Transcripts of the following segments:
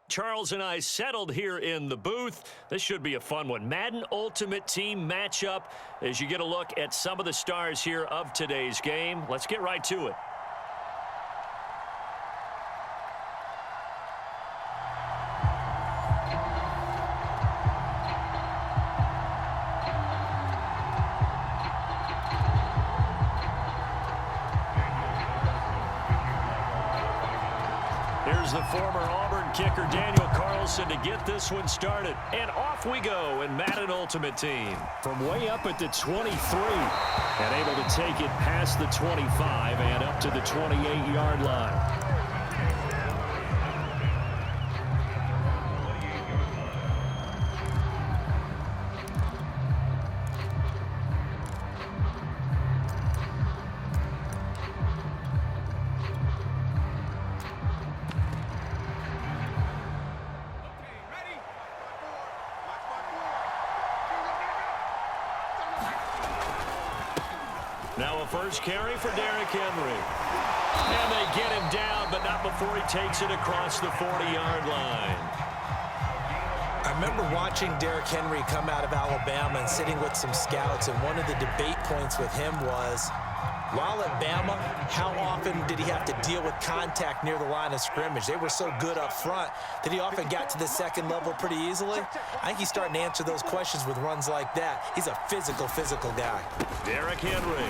Charles and I settled here in the booth. This should be a fun one. Madden Ultimate Team matchup as you get a look at some of the stars here of today's game. Let's get right to it. Here's the former Auburn kicker, Daniel Carlson, to get this one started. And off we go in Madden Ultimate Team. From way up at the 23, and able to take it past the 25 and up to the 28-yard line. Now a first carry for Derrick Henry. And they get him down, but not before he takes it across the 40-yard line. I remember watching Derrick Henry come out of Alabama and sitting with some scouts, and one of the debate points with him was, while at Bama, how often did he have to deal with contact near the line of scrimmage? They were so good up front that he often got to the second level pretty easily. I think he's starting to answer those questions with runs like that. He's a physical guy. Derrick Henry.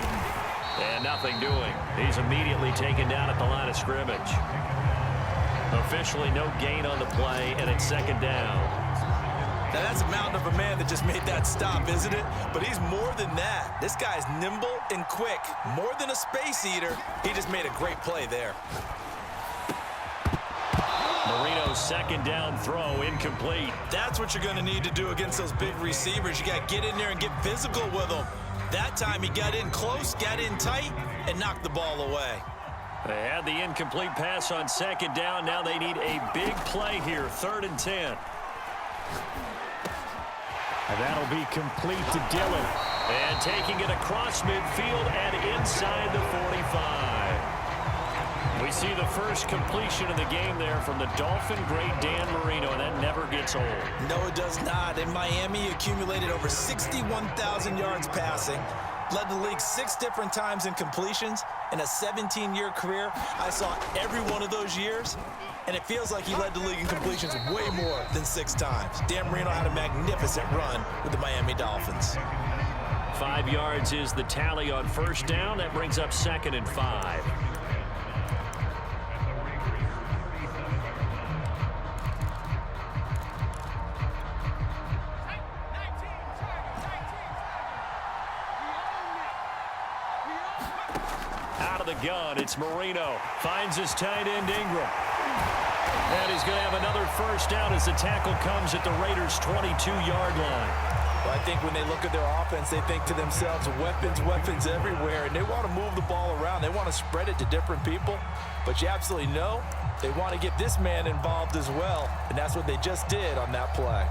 And nothing doing. He's immediately taken down at the line of scrimmage. Officially no gain on the play, and it's second down. Now, that's a mountain of a man that just made that stop, isn't it? But he's more than that. This guy's nimble and quick. More than a space eater. He just made a great play there. Marino's second down throw incomplete. That's what you're going to need to do against those big receivers. You got to get in there and get physical with them. That time he got in close, got in tight, and knocked the ball away. They had the incomplete pass on second down. Now they need a big play here, 3rd and 10. And that'll be complete to Dillon. And taking it across midfield and inside the 45. We see the first completion of the game there from the Dolphin great Dan Marino, and that never gets old. No, it does not. In Miami, he accumulated over 61,000 yards passing. Led the league 6 different times in completions. In a 17-year career, I saw every one of those years, and it feels like he led the league in completions way more than 6 times. Dan Marino had a magnificent run with the Miami Dolphins. 5 yards is the tally on first down. That brings up 2nd and 5. Out of the gun, it's Marino. Finds his tight end, Ingram. And he's going to have another first down as the tackle comes at the Raiders' 22-yard line. Well, I think when they look at their offense, they think to themselves, weapons everywhere, and they want to move the ball around. They want to spread it to different people, but you absolutely know they want to get this man involved as well, and that's what they just did on that play.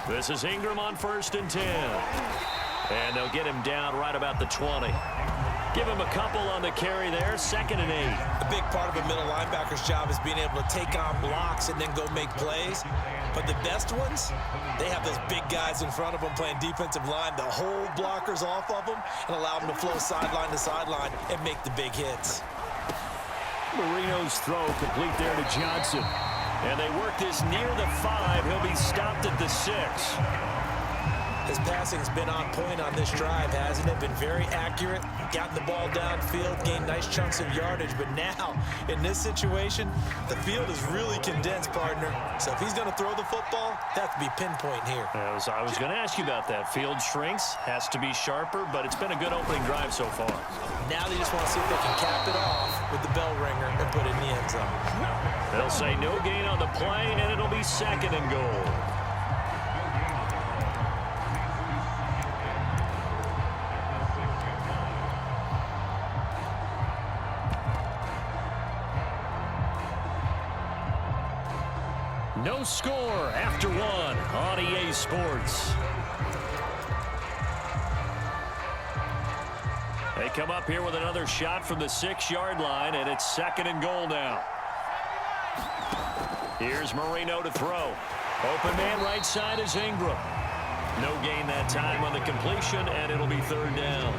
This is Ingram on 1st and 10. And they'll get him down right about the 20. Give him a couple on the carry there, 2nd and 8. A big part of a middle linebacker's job is being able to take on blocks and then go make plays. But the best ones, they have those big guys in front of them playing defensive line to hold blockers off of them and allow them to flow sideline to sideline and make the big hits. Marino's throw complete there to Johnson. And they work this near the 5. He'll be stopped at the 6. His passing's been on point on this drive, hasn't it? Been very accurate, gotten the ball downfield, gained nice chunks of yardage. But now, in this situation, the field is really condensed, partner. So if he's going to throw the football, that has to be pinpoint here. I was going to ask you about that. Field shrinks, has to be sharper, but it's been a good opening drive so far. Now they just want to see if they can cap it off with the bell ringer and put it in the end zone. They'll say no gain on the play, and it'll be 2nd and goal. No score after 1 on EA Sports. They come up here with another shot from the 6-yard line, and it's 2nd and goal now. Here's Marino to throw. Open man right side is Ingram. No gain that time on the completion, and it'll be 3rd down.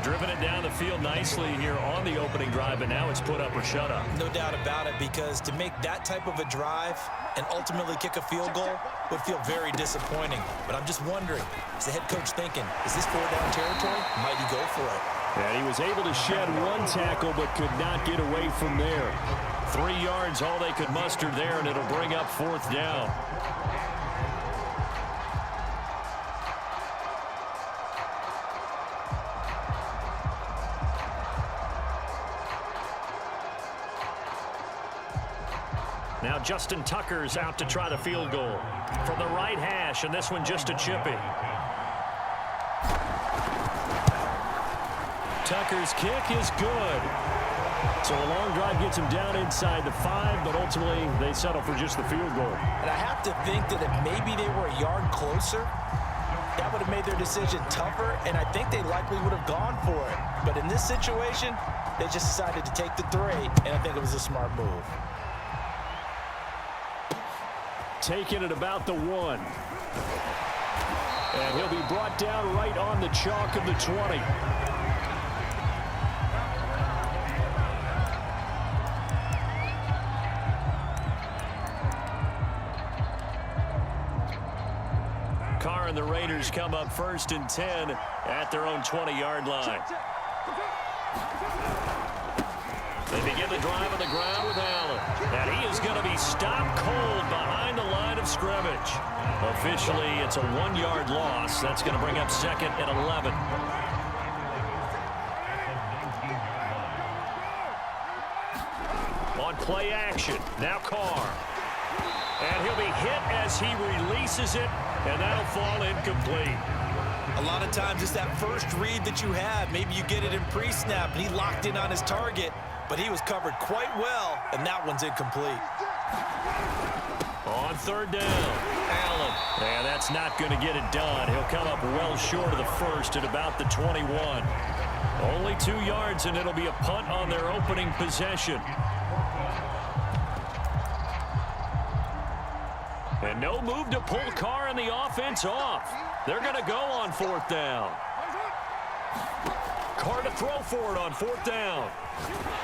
Driven it down the field nicely here on the opening drive, but now it's put up or shut up. No doubt about it, because to make that type of a drive and ultimately kick a field goal would feel very disappointing. But I'm just wondering, is the head coach thinking, is this 4-down territory? Might he go for it? And he was able to shed 1 tackle but could not get away from there. 3 yards, all they could muster there, and it'll bring up 4th down. Now Justin Tucker's out to try the field goal from the right hash, and this one just a chippy. Tucker's kick is good. So a long drive gets him down inside the 5, but ultimately they settle for just the field goal. And I have to think that if maybe they were a yard closer, that would have made their decision tougher, and I think they likely would have gone for it. But in this situation, they just decided to take the 3, and I think it was a smart move. Taking it about the 1. And he'll be brought down right on the chalk of the 20. Carr and the Raiders come up 1st and 10 at their own 20-yard line. They begin the drive on the ground with Allen. And he is going to be stopped cold behind the line of scrimmage. Officially, it's a 1-yard loss. That's going to bring up 2nd and 11. On play action, now Carr. And he'll be hit as he releases it, and that'll fall incomplete. A lot of times it's that first read that you have. Maybe you get it in pre-snap, and he locked in on his target, but he was covered quite well, and that one's incomplete. On 3rd down, Allen. And that's not going to get it done. He'll come up well short of the 1st at about the 21. Only 2 yards, and it'll be a punt on their opening possession. And no move to pull Carr and the offense off. They're going to go on 4th down. Carr to throw for it on 4th down.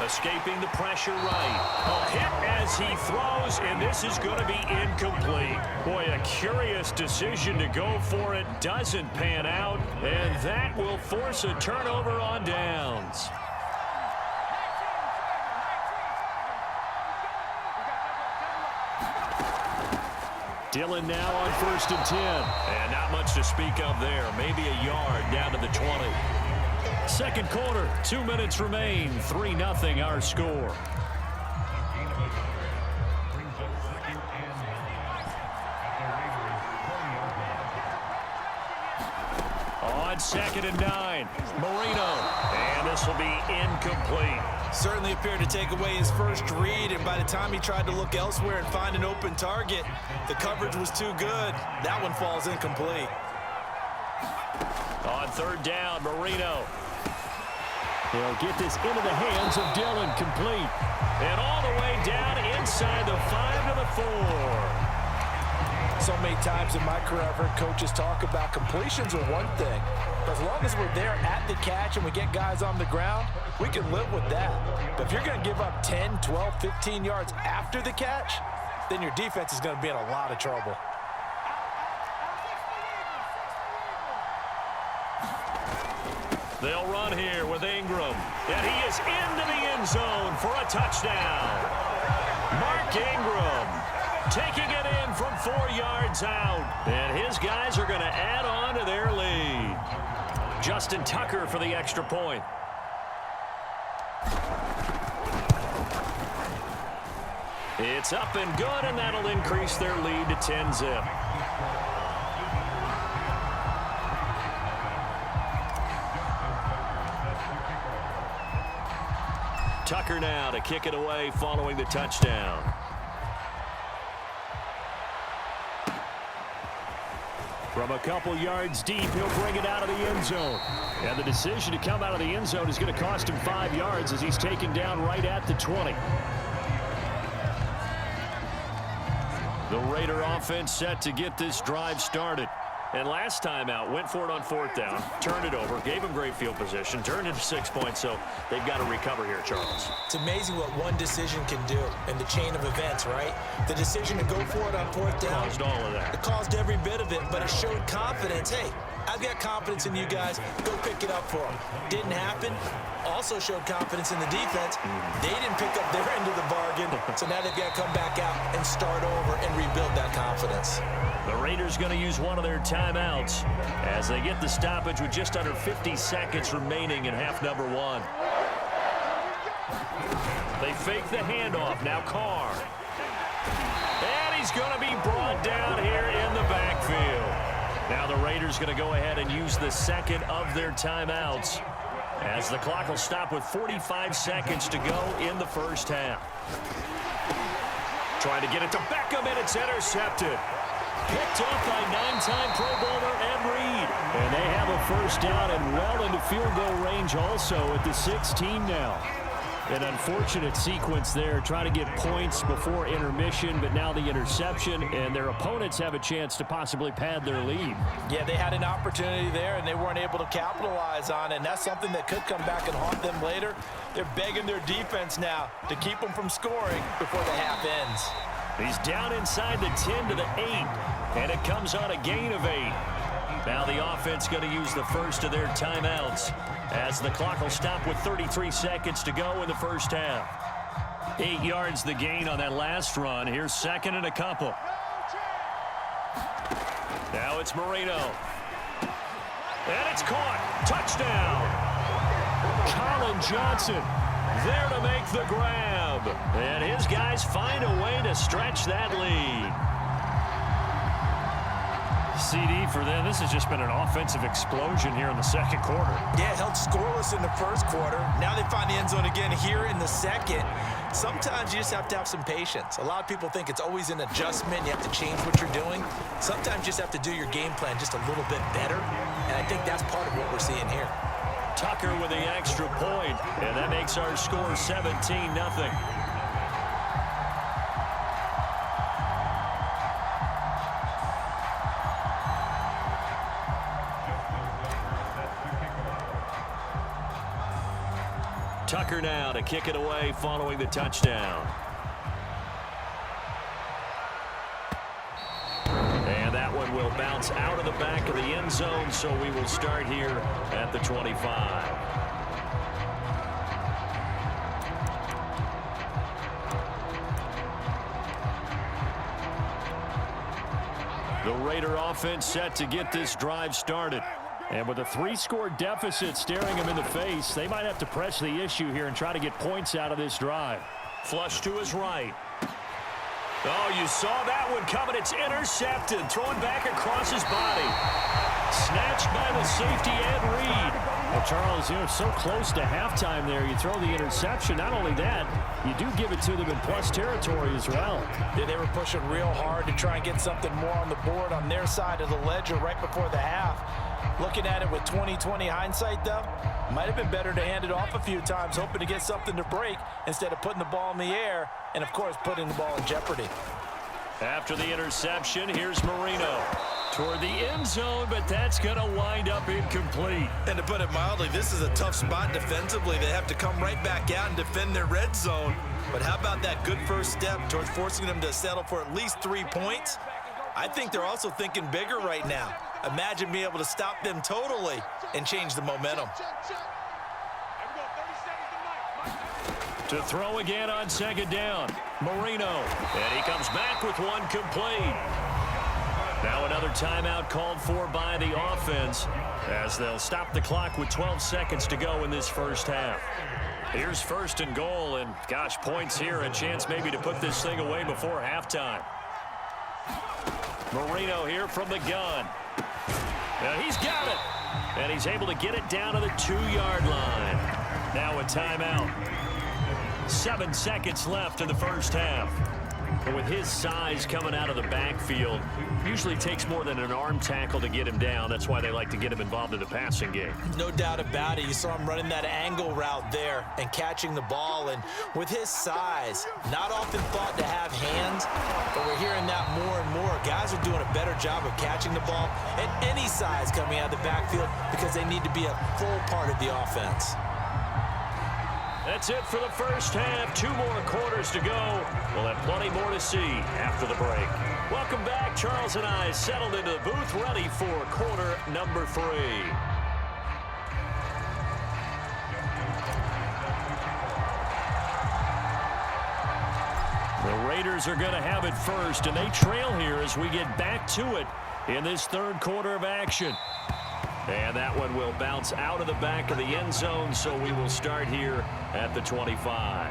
Escaping the pressure right. A hit as he throws, and this is going to be incomplete. Boy, a curious decision to go for it. Doesn't pan out, and that will force a turnover on downs. Dillon now on 1st and 10. And not much to speak of there. Maybe a yard down to the 20. 2nd quarter, 2 minutes remain. 3-0 our score. On 2nd and 9, Marino. And this will be incomplete. Certainly appeared to take away his first read, and by the time he tried to look elsewhere and find an open target, the coverage was too good. That one falls incomplete. On 3rd down, Marino. He'll get this into the hands of Dillon, complete. And all the way down inside the 5 to the 4. So many times in my career, I've heard coaches talk about completions are one thing. But as long as we're there at the catch and we get guys on the ground, we can live with that. But if you're going to give up 10, 12, 15 yards after the catch, then your defense is going to be in a lot of trouble. They'll run here with Ingram. And he is into the end zone for a touchdown. Mark Ingram taking it in from 4 yards out. And his guys are going to add on to their lead. Justin Tucker for the extra point. It's up and good, and that'll increase their lead to 10-zip. Tucker now to kick it away following the touchdown. From From a couple yards deep, he'll bring it out of the end zone. And the decision to come out of the end zone is going to cost him 5 yards as he's taken down right at the 20. The Raider offense set to get this drive started. And last time out, went for it on 4th down, turned it over, gave him great field position, turned it to 6 points, so they've got to recover here, Charles. It's amazing what one decision can do in the chain of events, right? The decision to go for it on 4th down. Caused all of that. It caused every bit of it, but it showed confidence. Hey, I've got confidence in you guys. Go pick it up for them. Didn't happen. Also showed confidence in the defense. They didn't pick up their end of the bargain, so now they've got to come back out and start over and rebuild that confidence. The Raiders going to use one of their timeouts as they get the stoppage with just under 50 seconds remaining in half number 1. They fake the handoff. Now Carr. And he's going to be brought down here in the backfield. Now the Raiders going to go ahead and use the second of their timeouts as the clock will stop with 45 seconds to go in the first half. Trying to get it to Beckham, and it's intercepted. Picked up by 9-time Pro Bowler Ed Reed. And they have a first down and well into field goal range also at the 16 now. An unfortunate sequence there, trying to get points before intermission, but now the interception, and their opponents have a chance to possibly pad their lead. Yeah, they had an opportunity there, and they weren't able to capitalize on it, and that's something that could come back and haunt them later. They're begging their defense now to keep them from scoring before the half ends. He's down inside the 10 to the 8, and it comes on a gain of 8. Now the offense going to use the first of their timeouts as the clock will stop with 33 seconds to go in the first half. 8 yards the gain on that last run. Here's second and a couple. Now it's Marino. And it's caught. Touchdown. Colin Johnson there to make the grab. And his guys find a way to stretch that lead. CD for them. This has just been an offensive explosion here in the second quarter. Yeah, held scoreless in the first quarter. Now they find the end zone again here in the second. Sometimes you just have to have some patience. A lot of people think it's always an adjustment. You have to change what you're doing. Sometimes you just have to do your game plan just a little bit better. And I think that's part of what we're seeing here. Tucker with the extra point, and that makes our score 17-0. Tucker now to kick it away following the touchdown. And that one will bounce out of the back of the end zone, so we will start here at the 25. The Raider offense set to get this drive started. And with a 3-score deficit staring him in the face, they might have to press the issue here and try to get points out of this drive. Flush to his right. Oh, you saw that one coming. It's intercepted. Throwing back across his body. Snatched by the safety, Ed Reed. Well, Charles, you're so close to halftime there. You throw the interception. Not only that, you do give it to them in plus territory as well. Yeah, they were pushing real hard to try and get something more on the board on their side of the ledger right before the half. Looking at it with 20/20 hindsight, though, might have been better to hand it off a few times, hoping to get something to break instead of putting the ball in the air and, of course, putting the ball in jeopardy. After the interception, here's Marino toward the end zone, but that's going to wind up incomplete. And to put it mildly, this is a tough spot defensively. They have to come right back out and defend their red zone. But how about that good first step towards forcing them to settle for at least 3 points? I think they're also thinking bigger right now. Imagine being able to stop them totally and change the momentum. To throw again on second down, Marino. And he comes back with one complete. Now another timeout called for by the offense as they'll stop the clock with 12 seconds to go in this first half. Here's first and goal, and gosh, points here, a chance maybe to put this thing away before halftime. Marino here from the gun. And he's got it. And he's able to get it down to the 2-yard line. Now a timeout. 7 seconds left in the first half. And with his size coming out of the backfield, usually takes more than an arm tackle to get him down. That's why they like to get him involved in the passing game. No doubt about it. You saw him running that angle route there and catching the ball. And with his size, not often thought to have hands, but we're hearing that more and more. Guys are doing a better job of catching the ball at any size coming out of the backfield because they need to be a full part of the offense. That's it for the first half. 2 more quarters to go. We'll have plenty more to see after the break. Welcome back. Charles and I settled into the booth, ready for quarter number 3. The Raiders are going to have it first, and they trail here as we get back to it in this third quarter of action. And that one will bounce out of the back of the end zone, so we will start here at the 25.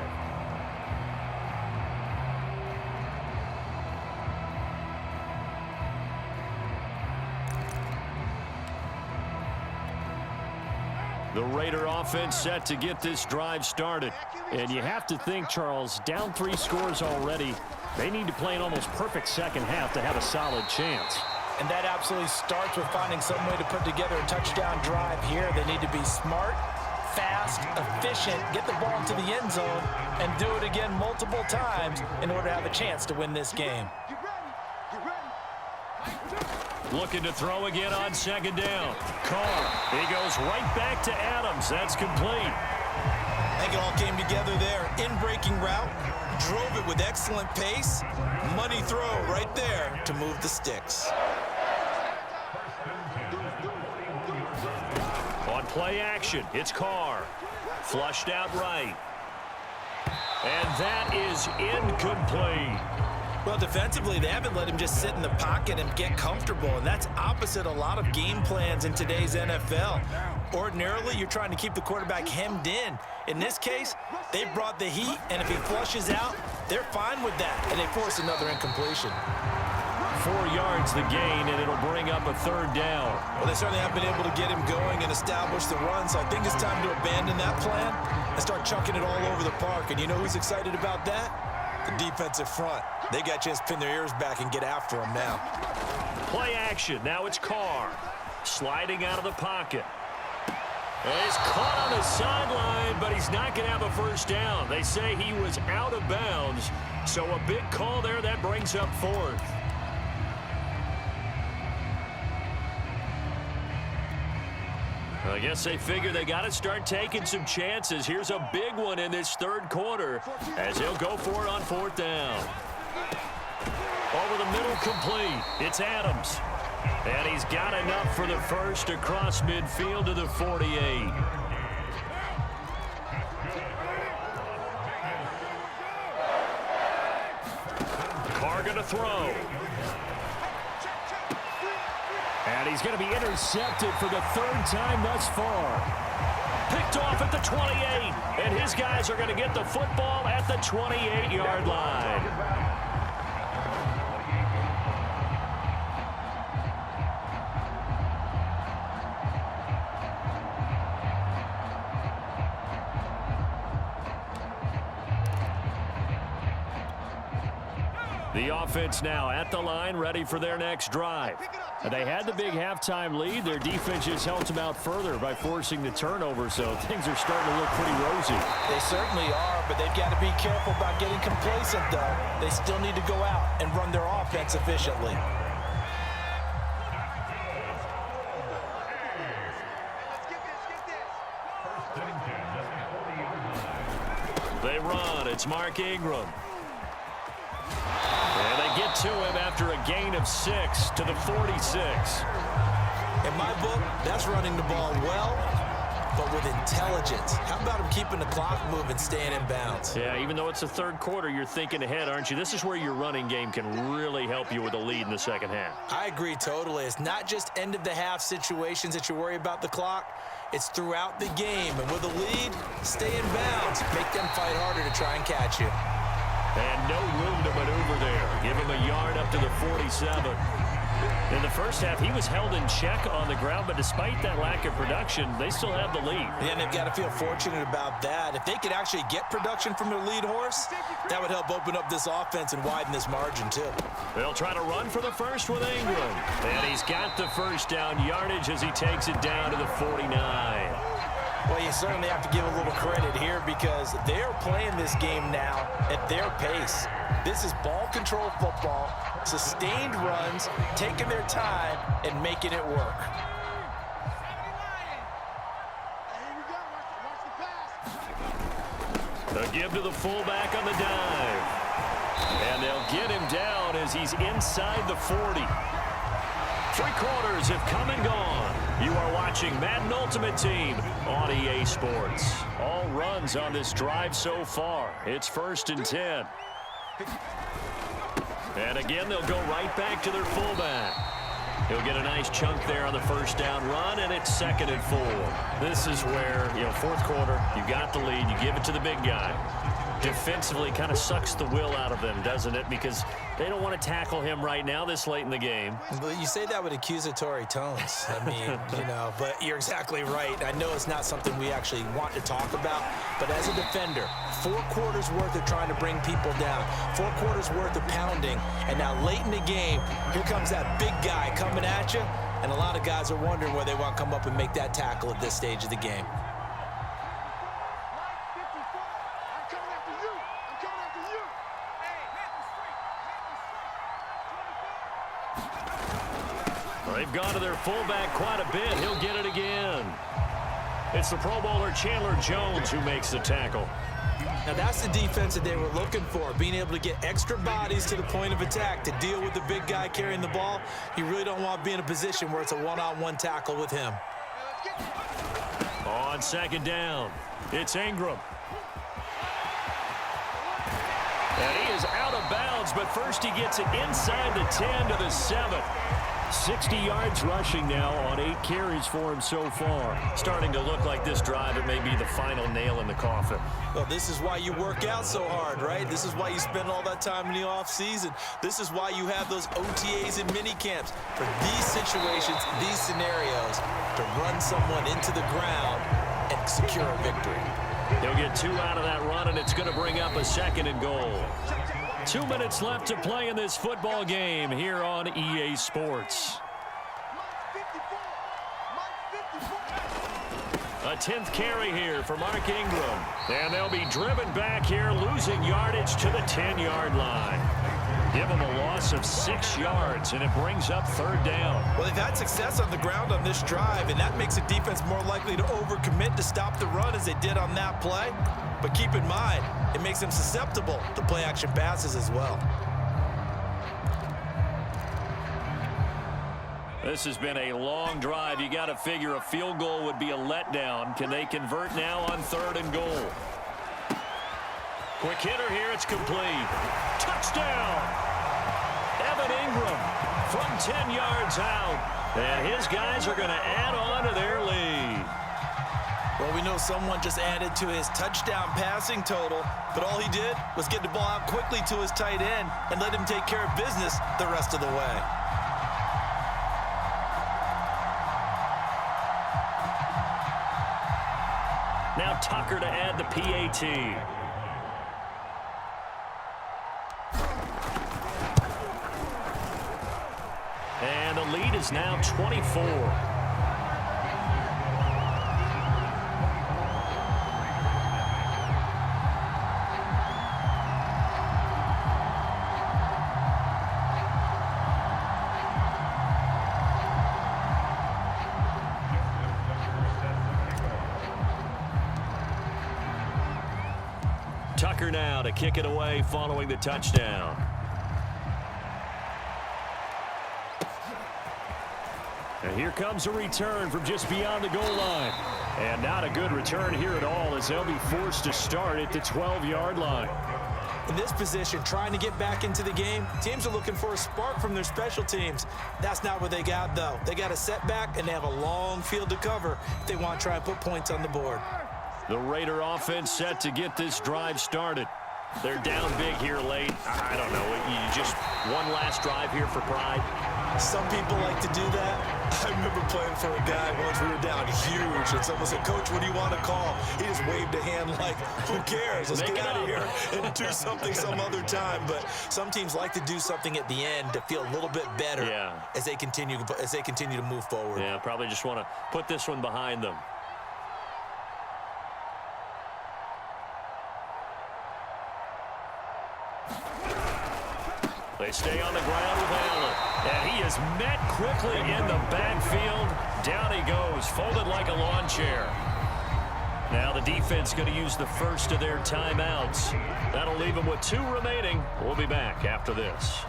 The Raider offense set to get this drive started. And you have to think, Charles, down 3 scores already. They need to play an almost perfect second half to have a solid chance. And that absolutely starts with finding some way to put together a touchdown drive here. They need to be smart, fast, efficient, get the ball into the end zone, and do it again multiple times in order to have a chance to win this game. Looking to throw again on second down. Carr, he goes right back to Adams. That's complete. I think it all came together there. In-breaking route, drove it with excellent pace. Money throw right there to move the sticks. On play action, it's Carr. Flushed out right. And that is incomplete. Well, defensively, they haven't let him just sit in the pocket and get comfortable, and that's opposite a lot of game plans in today's NFL. Ordinarily, you're trying to keep the quarterback hemmed in. In this case, they brought the heat, and if he flushes out, they're fine with that, and they force another incompletion. 4 yards the gain, and it'll bring up a third down. Well, they certainly haven't been able to get him going and establish the run, so I think it's time to abandon that plan and start chucking it all over the park. And you know who's excited about that? The defensive front. They got a chance to pin their ears back and get after him now. Play action. Now it's Carr. Sliding out of the pocket. And he's caught on the sideline, but he's not going to have a first down. They say he was out of bounds, so a big call there. That brings up 4th. I guess they figure they got to start taking some chances. Here's a big one in this third quarter as he'll go for it on 4th down. Over the middle, complete. It's Adams. And he's got enough for the first across midfield to the 48. Carr going to throw. And he's going to be intercepted for the 3rd time thus far. Picked off at the 28. And his guys are going to get the football at the 28-yard line. The offense now at the line, ready for their next drive. They had the big halftime lead. Their defense just helped them out further by forcing the turnover, so things are starting to look pretty rosy. They certainly are, but they've got to be careful about getting complacent, though. They still need to go out and run their offense efficiently. They run. It's Mark Ingram. And they get to him after a gain of 6 to the 46. In my book, that's running the ball well, but with intelligence. How about him keeping the clock moving, staying in bounds? Yeah, even though it's the third quarter, you're thinking ahead, aren't you? This is where your running game can really help you with a lead in the second half. I agree totally. It's not just end-of-the-half situations that you worry about the clock. It's throughout the game. And with a lead, stay in bounds. Make them fight harder to try and catch you. And no room to maneuver there. Give him a yard up to the 47. In the first half, he was held in check on the ground, but despite that lack of production, they still have the lead. Yeah, and they've got to feel fortunate about that. If they could actually get production from their lead horse, that would help open up this offense and widen this margin, too. They'll try to run for the first with Ingram. And he's got the first down yardage as he takes it down to the 49. Well, you certainly have to give a little credit here because they're playing this game now at their pace. This is ball control football, sustained runs, taking their time, and making it work. A give to the fullback on the dive. And they'll get him down as he's inside the 40. 3 quarters have come and gone. You are watching Madden Ultimate Team on EA Sports. All runs on this drive so far. It's 1st and 10. And again, they'll go right back to their fullback. He'll get a nice chunk there on the first down run, and it's 2nd and 4. This is where, 4th quarter, you got the lead, you give it to the big guy. Defensively kind of sucks the will out of them, doesn't it? Because they don't want to tackle him right now this late in the game. But you say that with accusatory tones. I mean, but you're exactly right. I know it's not something we actually want to talk about, but as a defender, 4 quarters worth of trying to bring people down, 4 quarters worth of pounding, and now late in the game, here comes that big guy coming at you, and a lot of guys are wondering where they want to come up and make that tackle at this stage of the game. They've gone to their fullback quite a bit. He'll get it again. It's the Pro Bowler Chandler Jones who makes the tackle. Now that's the defense that they were looking for, being able to get extra bodies to the point of attack to deal with the big guy carrying the ball. You really don't want to be in a position where it's a one-on-one tackle with him. On 2nd down, it's Ingram. And he is out of bounds, but first he gets it inside the 10 to the 7. 60 yards rushing now on 8 carries for him so far. Starting to look like this drive, it may be the final nail in the coffin. Well, this is why you work out so hard, right? This is why you spend all that time in the offseason. This is why you have those OTAs and mini camps for these situations, these scenarios, to run someone into the ground and secure a victory. He'll get 2 out of that run, and it's going to bring up a 2nd and goal. 2 minutes left to play in this football game here on EA Sports. A 10th carry here for Mark Ingram. And they'll be driven back here, losing yardage to the 10-yard line. Give them a loss of 6 yards, and it brings up 3rd down. Well, they've had success on the ground on this drive, and that makes the defense more likely to overcommit to stop the run as they did on that play. But keep in mind, it makes them susceptible to play-action passes as well. This has been a long drive. You got to figure a field goal would be a letdown. Can they convert now on 3rd and goal? Quick hitter here. It's complete. Touchdown! Evan Ingram from 10 yards out. And his guys are going to add on to their lead. Well, we know someone just added to his touchdown passing total, but all he did was get the ball out quickly to his tight end and let him take care of business the rest of the way. Now Tucker to add the PAT. And the lead is now 24. Tucker now to kick it away following the touchdown. And here comes a return from just beyond the goal line. And not a good return here at all as they'll be forced to start at the 12-yard line. In this position, trying to get back into the game, teams are looking for a spark from their special teams. That's not what they got, though. They got a setback, and they have a long field to cover if they want to try and put points on the board. The Raider offense set to get this drive started. They're down big here late. I don't know. You just one last drive here for pride. Some people like to do that. I remember playing for a guy once we were down huge, and someone said, "Coach, what do you want to call?" He just waved a hand like, "Who cares? Let's get out of here and do something some other time." But some teams like to do something at the end to feel a little bit better as they continue to move forward. Yeah, probably just want to put this one behind them. They stay on the ground with Allen. And he is met quickly in the backfield. Down he goes, folded like a lawn chair. Now the defense going to use the first of their timeouts. That'll leave them with 2 remaining. We'll be back after this.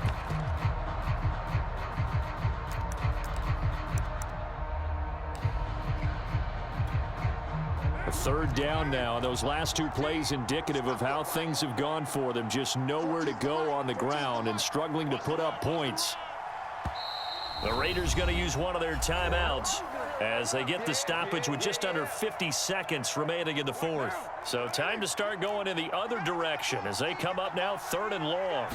A 3rd down now, and those last 2 plays indicative of how things have gone for them. Just nowhere to go on the ground and struggling to put up points. The Raiders going to use one of their timeouts as they get the stoppage with just under 50 seconds remaining in the 4th. So time to start going in the other direction as they come up now 3rd and long.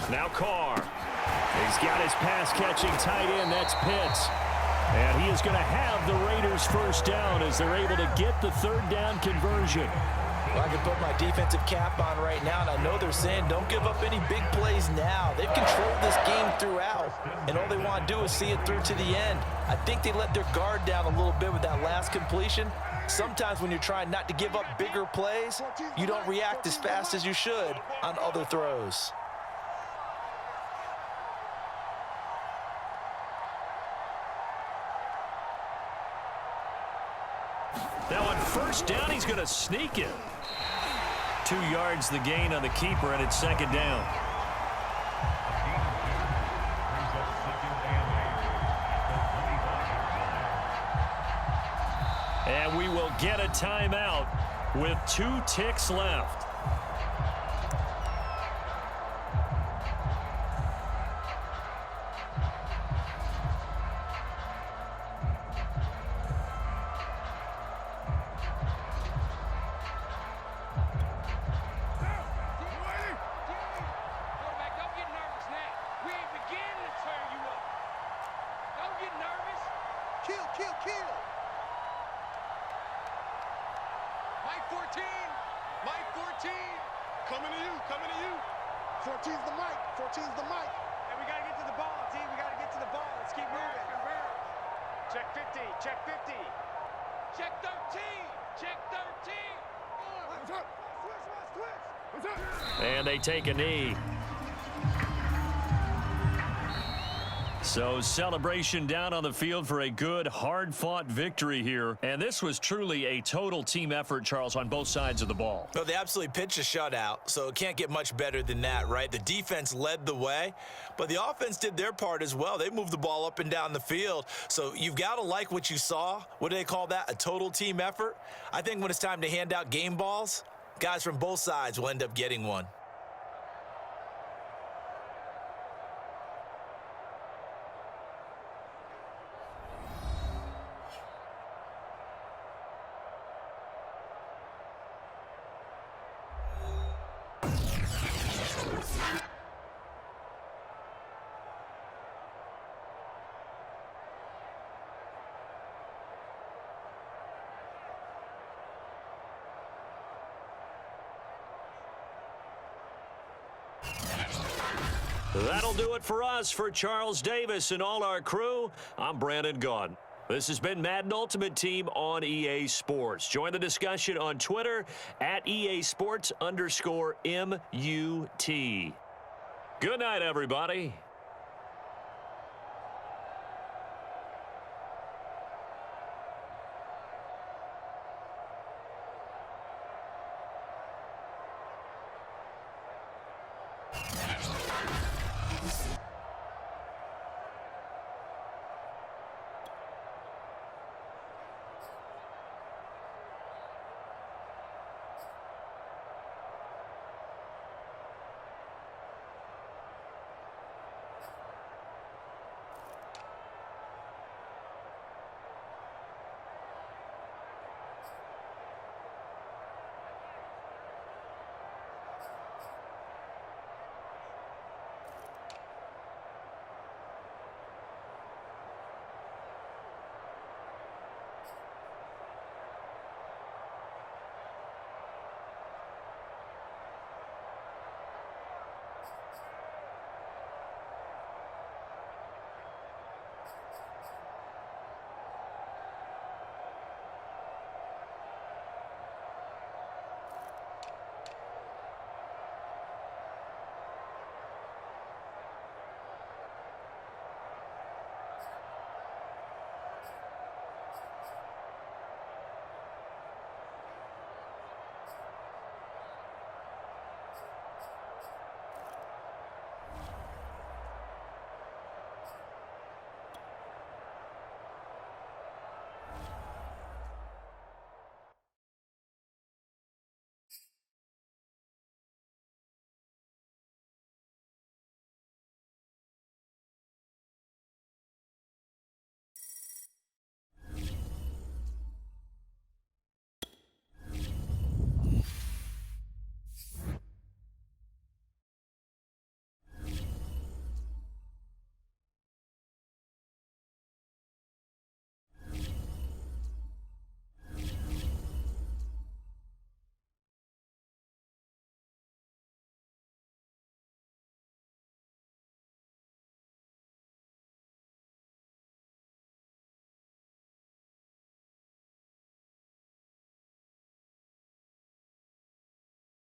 Now Carr. He's got his pass-catching tight end. That's Pitts. And he is going to have the Raiders first down as they're able to get the 3rd down conversion. Well, I can put my defensive cap on right now, and I know they're saying don't give up any big plays now. They've controlled this game throughout, and all they want to do is see it through to the end. I think they let their guard down a little bit with that last completion. Sometimes when you're trying not to give up bigger plays, you don't react as fast as you should on other throws. Now on first down, he's going to sneak it. 2 yards the gain on the keeper, and it's 2nd down. And we will get a timeout with 2 ticks left. And they take a knee. So celebration down on the field for a good, hard-fought victory here. And this was truly a total team effort, Charles, on both sides of the ball. No, they absolutely pitched a shutout, so it can't get much better than that, right? The defense led the way, but the offense did their part as well. They moved the ball up and down the field, so you've got to like what you saw. What do they call that? A total team effort? I think when it's time to hand out game balls, guys from both sides will end up getting one. That'll do it for us. For Charles Davis and all our crew, I'm Brandon Gaudin. This has been Madden Ultimate Team on EA Sports. Join the discussion on Twitter at EA Sports_MUT. Good night, everybody.